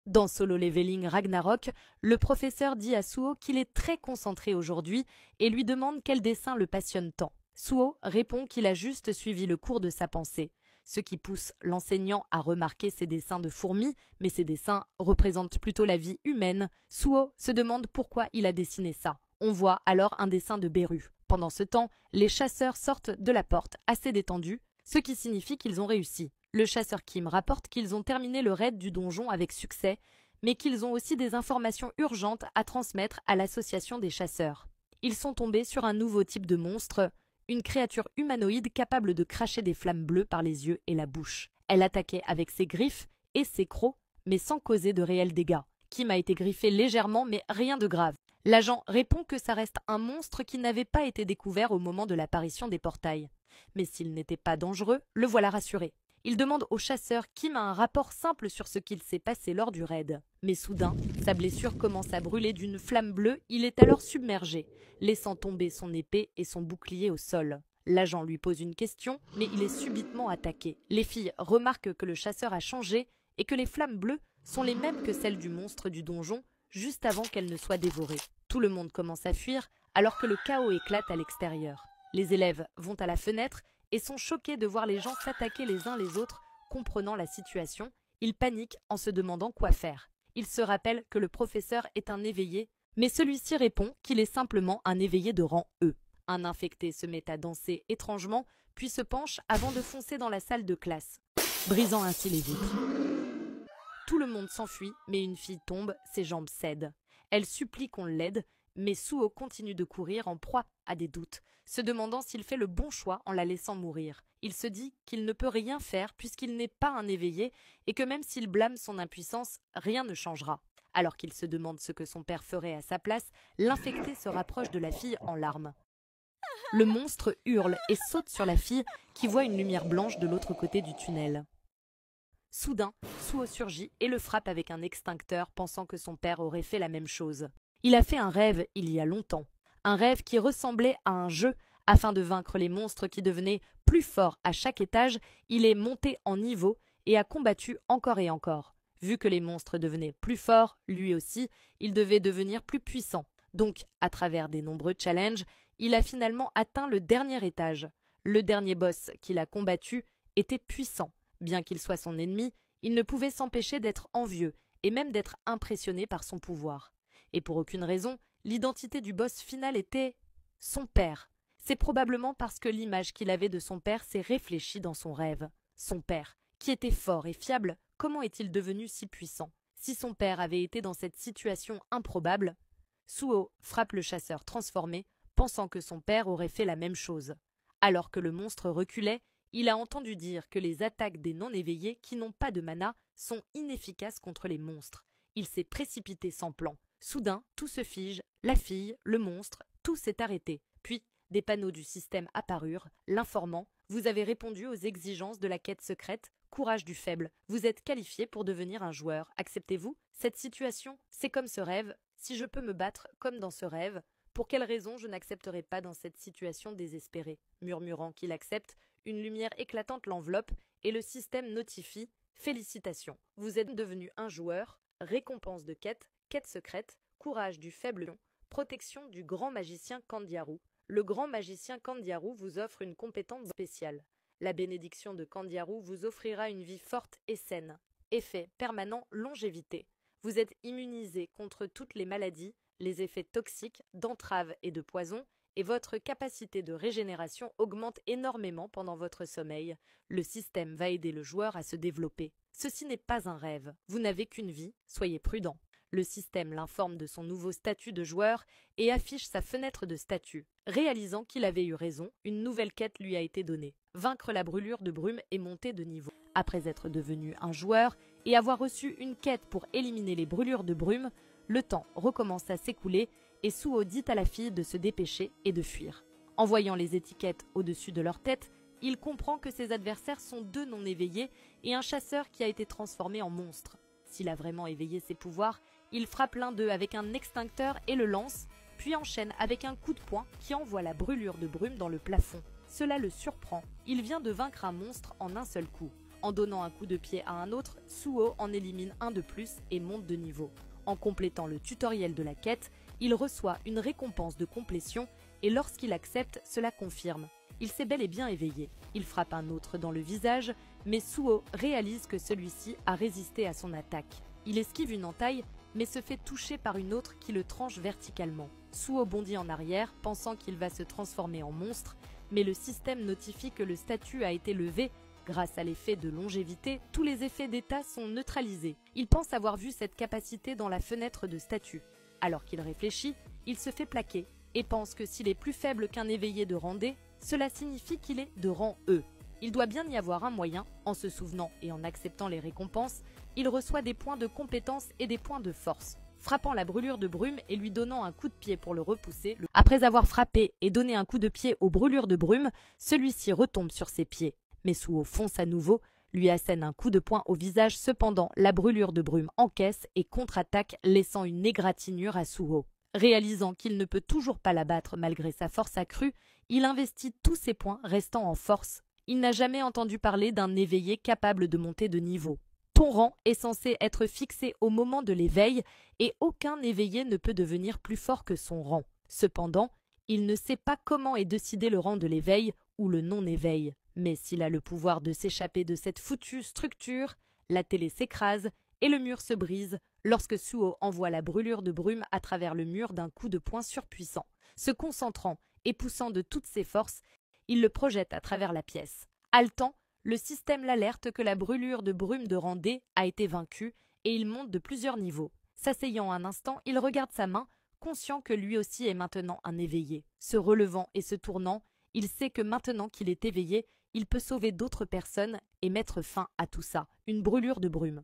Dans Solo Leveling Ragnarok, le professeur dit à Suho qu'il est très concentré aujourd'hui et lui demande quel dessin le passionne tant. Suho répond qu'il a juste suivi le cours de sa pensée, ce qui pousse l'enseignant à remarquer ses dessins de fourmis, mais ces dessins représentent plutôt la vie humaine. Suho se demande pourquoi il a dessiné ça. On voit alors un dessin de Beru. Pendant ce temps, les chasseurs sortent de la porte assez détendus, ce qui signifie qu'ils ont réussi. Le chasseur Kim rapporte qu'ils ont terminé le raid du donjon avec succès, mais qu'ils ont aussi des informations urgentes à transmettre à l'association des chasseurs. Ils sont tombés sur un nouveau type de monstre, une créature humanoïde capable de cracher des flammes bleues par les yeux et la bouche. Elle attaquait avec ses griffes et ses crocs, mais sans causer de réels dégâts. Kim a été griffé légèrement, mais rien de grave. L'agent répond que ça reste un monstre qui n'avait pas été découvert au moment de l'apparition des portails. Mais s'il n'était pas dangereux, le voilà rassuré. Il demande au chasseur Kim a un rapport simple sur ce qu'il s'est passé lors du raid. Mais soudain, sa blessure commence à brûler d'une flamme bleue, il est alors submergé, laissant tomber son épée et son bouclier au sol. L'agent lui pose une question, mais il est subitement attaqué. Les filles remarquent que le chasseur a changé et que les flammes bleues sont les mêmes que celles du monstre du donjon, juste avant qu'elles ne soient dévorées. Tout le monde commence à fuir, alors que le chaos éclate à l'extérieur. Les élèves vont à la fenêtre et sont choqués de voir les gens s'attaquer les uns les autres. Comprenant la situation, ils paniquent en se demandant quoi faire. Ils se rappellent que le professeur est un éveillé, mais celui-ci répond qu'il est simplement un éveillé de rang E. Un infecté se met à danser étrangement, puis se penche avant de foncer dans la salle de classe, brisant ainsi les vitres. Tout le monde s'enfuit, mais une fille tombe, ses jambes cèdent. Elle supplie qu'on l'aide, mais Suho continue de courir en proie à des doutes, se demandant s'il fait le bon choix en la laissant mourir. Il se dit qu'il ne peut rien faire puisqu'il n'est pas un éveillé et que même s'il blâme son impuissance, rien ne changera. Alors qu'il se demande ce que son père ferait à sa place, l'infecté se rapproche de la fille en larmes. Le monstre hurle et saute sur la fille qui voit une lumière blanche de l'autre côté du tunnel. Soudain, Suho surgit et le frappe avec un extincteur, pensant que son père aurait fait la même chose. Il a fait un rêve il y a longtemps. Un rêve qui ressemblait à un jeu. Afin de vaincre les monstres qui devenaient plus forts à chaque étage, il est monté en niveau et a combattu encore et encore. Vu que les monstres devenaient plus forts, lui aussi, il devait devenir plus puissant. Donc, à travers des nombreux challenges, il a finalement atteint le dernier étage. Le dernier boss qu'il a combattu était puissant. Bien qu'il soit son ennemi, il ne pouvait s'empêcher d'être envieux et même d'être impressionné par son pouvoir. Et pour aucune raison, l'identité du boss final était son père. C'est probablement parce que l'image qu'il avait de son père s'est réfléchie dans son rêve. Son père, qui était fort et fiable, comment est-il devenu si puissant? Si son père avait été dans cette situation improbable, Suho frappe le chasseur transformé, pensant que son père aurait fait la même chose. Alors que le monstre reculait, il a entendu dire que les attaques des non-éveillés qui n'ont pas de mana sont inefficaces contre les monstres. Il s'est précipité sans plan. Soudain, tout se fige, la fille, le monstre, tout s'est arrêté. Puis, des panneaux du système apparurent, l'informant « Vous avez répondu aux exigences de la quête secrète, courage du faible. Vous êtes qualifié pour devenir un joueur. Acceptez-vous? Cette situation, c'est comme ce rêve. Si je peux me battre comme dans ce rêve, pour quelle raison je n'accepterai pas dans cette situation désespérée ?» Murmurant qu'il accepte, une lumière éclatante l'enveloppe et le système notifie « Félicitations, vous êtes devenu un joueur, récompense de quête, quête secrète, courage du faible lion, protection du grand magicien Candiaru. Le grand magicien Candiaru vous offre une compétence spéciale. La bénédiction de Candiaru vous offrira une vie forte et saine. Effet permanent longévité. Vous êtes immunisé contre toutes les maladies, les effets toxiques, d'entrave et de poison, et votre capacité de régénération augmente énormément pendant votre sommeil. Le système va aider le joueur à se développer. Ceci n'est pas un rêve. Vous n'avez qu'une vie, soyez prudent. Le système l'informe de son nouveau statut de joueur et affiche sa fenêtre de statut. Réalisant qu'il avait eu raison, une nouvelle quête lui a été donnée. Vaincre la brûlure de brume et monter de niveau. Après être devenu un joueur et avoir reçu une quête pour éliminer les brûlures de brume, le temps recommence à s'écouler et Suho dit à la fille de se dépêcher et de fuir. En voyant les étiquettes au-dessus de leur tête, il comprend que ses adversaires sont deux non-éveillés et un chasseur qui a été transformé en monstre. S'il a vraiment éveillé ses pouvoirs, il frappe l'un d'eux avec un extincteur et le lance, puis enchaîne avec un coup de poing qui envoie la brûlure de brume dans le plafond. Cela le surprend. Il vient de vaincre un monstre en un seul coup. En donnant un coup de pied à un autre, Suo en élimine un de plus et monte de niveau. En complétant le tutoriel de la quête, il reçoit une récompense de complétion et lorsqu'il accepte, cela confirme. Il s'est bel et bien éveillé. Il frappe un autre dans le visage, mais Suo réalise que celui-ci a résisté à son attaque. Il esquive une entaille, mais se fait toucher par une autre qui le tranche verticalement. Suo bondit en arrière, pensant qu'il va se transformer en monstre, mais le système notifie que le statut a été levé. Grâce à l'effet de longévité, tous les effets d'état sont neutralisés. Il pense avoir vu cette capacité dans la fenêtre de statut. Alors qu'il réfléchit, il se fait plaquer et pense que s'il est plus faible qu'un éveillé de rang D, cela signifie qu'il est de rang E. Il doit bien y avoir un moyen, en se souvenant et en acceptant les récompenses, il reçoit des points de compétence et des points de force. Frappant la brûlure de brume et lui donnant un coup de pied pour le repousser, après avoir frappé et donné un coup de pied aux brûlures de brume, celui-ci retombe sur ses pieds. Mais Suo fonce à nouveau, lui assène un coup de poing au visage, cependant la brûlure de brume encaisse et contre-attaque, laissant une égratignure à Suo. Réalisant qu'il ne peut toujours pas l'abattre malgré sa force accrue, il investit tous ses points restant en force. Il n'a jamais entendu parler d'un éveillé capable de monter de niveau. Ton rang est censé être fixé au moment de l'éveil et aucun éveillé ne peut devenir plus fort que son rang. Cependant, il ne sait pas comment est décidé le rang de l'éveil ou le non-éveil. Mais s'il a le pouvoir de s'échapper de cette foutue structure, la télé s'écrase et le mur se brise lorsque Suo envoie la brûlure de brume à travers le mur d'un coup de poing surpuissant. Se concentrant et poussant de toutes ses forces, il le projette à travers la pièce. Haletant, le système l'alerte que la brûlure de brume de rang D a été vaincue et il monte de plusieurs niveaux. S'asseyant un instant, il regarde sa main, conscient que lui aussi est maintenant un éveillé. Se relevant et se tournant, il sait que maintenant qu'il est éveillé, il peut sauver d'autres personnes et mettre fin à tout ça. Une brûlure de brume.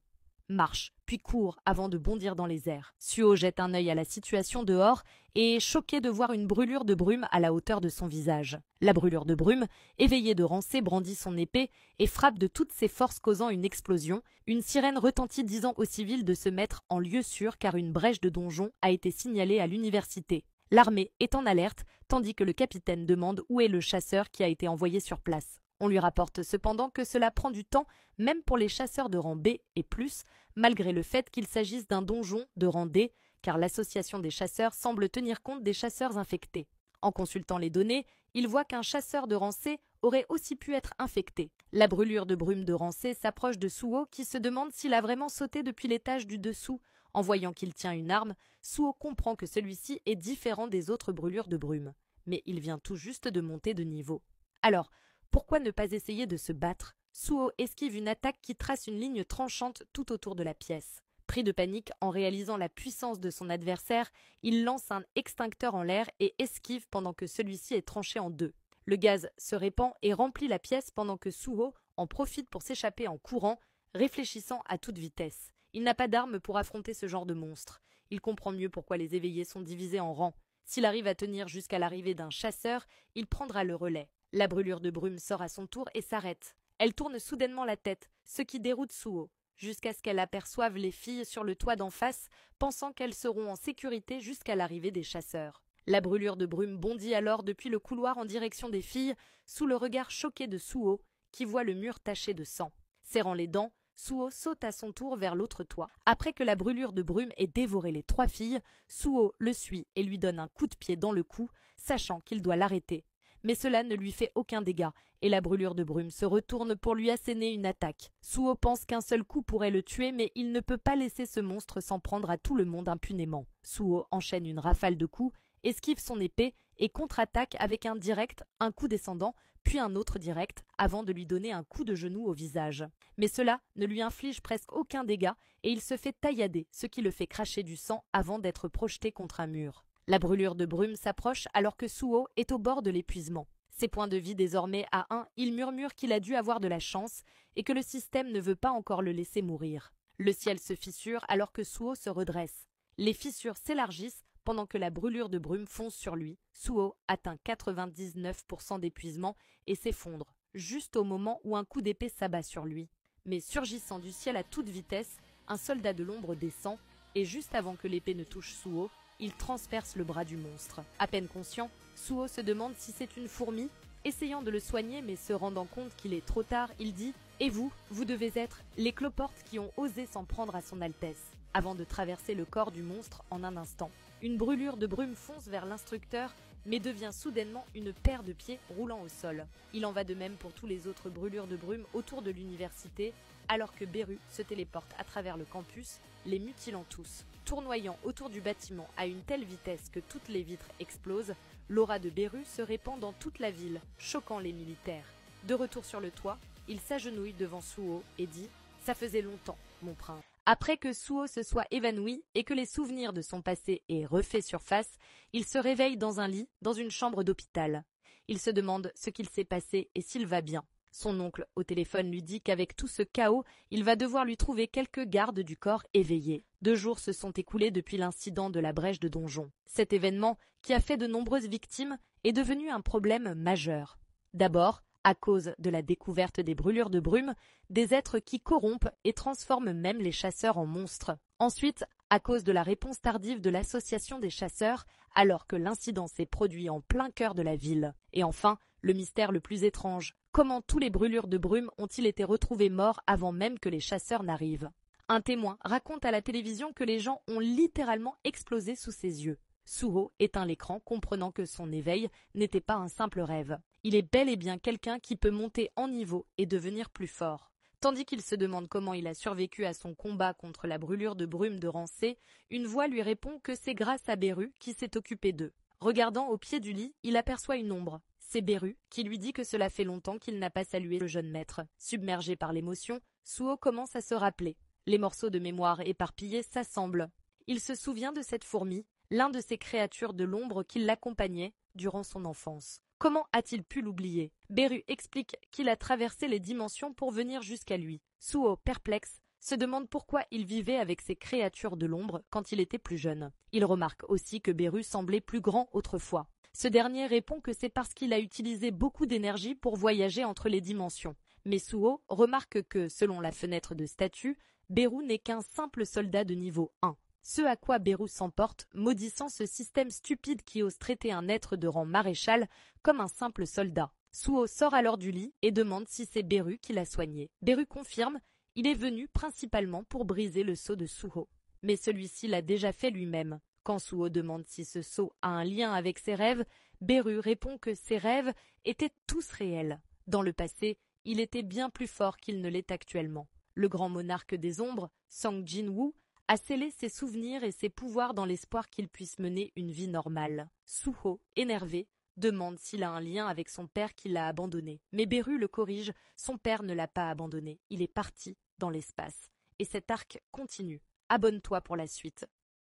Marche, puis court avant de bondir dans les airs. Suo jette un œil à la situation dehors et est choqué de voir une brûlure de brume à la hauteur de son visage. La brûlure de brume, éveillée de rancée, brandit son épée et frappe de toutes ses forces causant une explosion. Une sirène retentit disant aux civils de se mettre en lieu sûr car une brèche de donjon a été signalée à l'université. L'armée est en alerte, tandis que le capitaine demande où est le chasseur qui a été envoyé sur place. On lui rapporte cependant que cela prend du temps, même pour les chasseurs de rang B et plus, malgré le fait qu'il s'agisse d'un donjon de rang D, car l'association des chasseurs semble tenir compte des chasseurs infectés. En consultant les données, il voit qu'un chasseur de rang C aurait aussi pu être infecté. La brûlure de brume de rang C s'approche de Suo qui se demande s'il a vraiment sauté depuis l'étage du dessous. En voyant qu'il tient une arme, Suo comprend que celui-ci est différent des autres brûlures de brume. Mais il vient tout juste de monter de niveau. Alors, pourquoi ne pas essayer de se battre? Suo esquive une attaque qui trace une ligne tranchante tout autour de la pièce. Pris de panique en réalisant la puissance de son adversaire, il lance un extincteur en l'air et esquive pendant que celui-ci est tranché en deux. Le gaz se répand et remplit la pièce pendant que Suo en profite pour s'échapper en courant, réfléchissant à toute vitesse. Il n'a pas d'arme pour affronter ce genre de monstre. Il comprend mieux pourquoi les éveillés sont divisés en rangs. S'il arrive à tenir jusqu'à l'arrivée d'un chasseur, il prendra le relais. La brûlure de brume sort à son tour et s'arrête. Elle tourne soudainement la tête, ce qui déroute Suo, jusqu'à ce qu'elle aperçoive les filles sur le toit d'en face, pensant qu'elles seront en sécurité jusqu'à l'arrivée des chasseurs. La brûlure de brume bondit alors depuis le couloir en direction des filles, sous le regard choqué de Suo, qui voit le mur taché de sang. Serrant les dents, Suo saute à son tour vers l'autre toit. Après que la brûlure de brume ait dévoré les trois filles, Suo le suit et lui donne un coup de pied dans le cou, sachant qu'il doit l'arrêter. Mais cela ne lui fait aucun dégât, et la brûlure de brume se retourne pour lui asséner une attaque. Suo pense qu'un seul coup pourrait le tuer, mais il ne peut pas laisser ce monstre s'en prendre à tout le monde impunément. Suo enchaîne une rafale de coups, esquive son épée et contre-attaque avec un direct, un coup descendant, puis un autre direct, avant de lui donner un coup de genou au visage. Mais cela ne lui inflige presque aucun dégât, et il se fait taillader, ce qui le fait cracher du sang avant d'être projeté contre un mur. La brûlure de brume s'approche alors que Suo est au bord de l'épuisement. Ses points de vie désormais à 1, il murmure qu'il a dû avoir de la chance et que le système ne veut pas encore le laisser mourir. Le ciel se fissure alors que Suo se redresse. Les fissures s'élargissent pendant que la brûlure de brume fonce sur lui. Suo atteint 99% d'épuisement et s'effondre, juste au moment où un coup d'épée s'abat sur lui. Mais surgissant du ciel à toute vitesse, un soldat de l'ombre descend et juste avant que l'épée ne touche Suo, il transperce le bras du monstre. À peine conscient, Suo se demande si c'est une fourmi Essayant de le soigner mais se rendant compte qu'il est trop tard, il dit « Et vous, vous devez être les cloportes qui ont osé s'en prendre à son Altesse », avant de traverser le corps du monstre en un instant. Une brûlure de brume fonce vers l'instructeur, mais devient soudainement une paire de pieds roulant au sol. Il en va de même pour tous les autres brûlures de brume autour de l'université, alors que Beru se téléporte à travers le campus, les mutilant tous. Tournoyant autour du bâtiment à une telle vitesse que toutes les vitres explosent, l'aura de Beru se répand dans toute la ville, choquant les militaires. De retour sur le toit, il s'agenouille devant Suo et dit « Ça faisait longtemps, mon prince ». Après que Suo se soit évanoui et que les souvenirs de son passé aient refait surface, il se réveille dans un lit, dans une chambre d'hôpital. Il se demande ce qu'il s'est passé et s'il va bien. Son oncle, au téléphone, lui dit qu'avec tout ce chaos, il va devoir lui trouver quelques gardes du corps éveillés. 2 jours se sont écoulés depuis l'incident de la brèche de donjon. Cet événement, qui a fait de nombreuses victimes, est devenu un problème majeur. D'abord, à cause de la découverte des brûlures de brume, des êtres qui corrompent et transforment même les chasseurs en monstres. Ensuite, à cause de la réponse tardive de l'association des chasseurs, alors que l'incident s'est produit en plein cœur de la ville. Et enfin, le mystère le plus étrange. Comment tous les brûlures de brume ont-ils été retrouvés morts avant même que les chasseurs n'arrivent? Un témoin raconte à la télévision que les gens ont littéralement explosé sous ses yeux. Suho éteint l'écran, comprenant que son éveil n'était pas un simple rêve. Il est bel et bien quelqu'un qui peut monter en niveau et devenir plus fort. Tandis qu'il se demande comment il a survécu à son combat contre la brûlure de brume de Rancé, une voix lui répond que c'est grâce à Beru qui s'est occupé d'eux. Regardant au pied du lit, il aperçoit une ombre. C'est Beru qui lui dit que cela fait longtemps qu'il n'a pas salué le jeune maître. Submergé par l'émotion, Suho commence à se rappeler. Les morceaux de mémoire éparpillés s'assemblent. Il se souvient de cette fourmi, l'un de ces créatures de l'ombre qui l'accompagnaient durant son enfance. Comment a-t-il pu l'oublier? Beru explique qu'il a traversé les dimensions pour venir jusqu'à lui. Suho, perplexe, se demande pourquoi il vivait avec ces créatures de l'ombre quand il était plus jeune. Il remarque aussi que Beru semblait plus grand autrefois. Ce dernier répond que c'est parce qu'il a utilisé beaucoup d'énergie pour voyager entre les dimensions. Mais Suho remarque que, selon la fenêtre de statut, Beru n'est qu'un simple soldat de niveau 1. Ce à quoi Beru s'emporte, maudissant ce système stupide qui ose traiter un être de rang maréchal comme un simple soldat. Suho sort alors du lit et demande si c'est Beru qui l'a soigné. Beru confirme, il est venu principalement pour briser le sceau de Suho. Mais celui-ci l'a déjà fait lui-même. Quand Suho demande si ce sceau a un lien avec ses rêves, Beru répond que ses rêves étaient tous réels. Dans le passé, il était bien plus fort qu'il ne l'est actuellement. Le grand monarque des ombres, Sang Jin-woo, a scellé ses souvenirs et ses pouvoirs dans l'espoir qu'il puisse mener une vie normale. Suho, énervé, demande s'il a un lien avec son père qui l'a abandonné. Mais Beru le corrige, son père ne l'a pas abandonné, il est parti dans l'espace. Et cet arc continue. Abonne-toi pour la suite.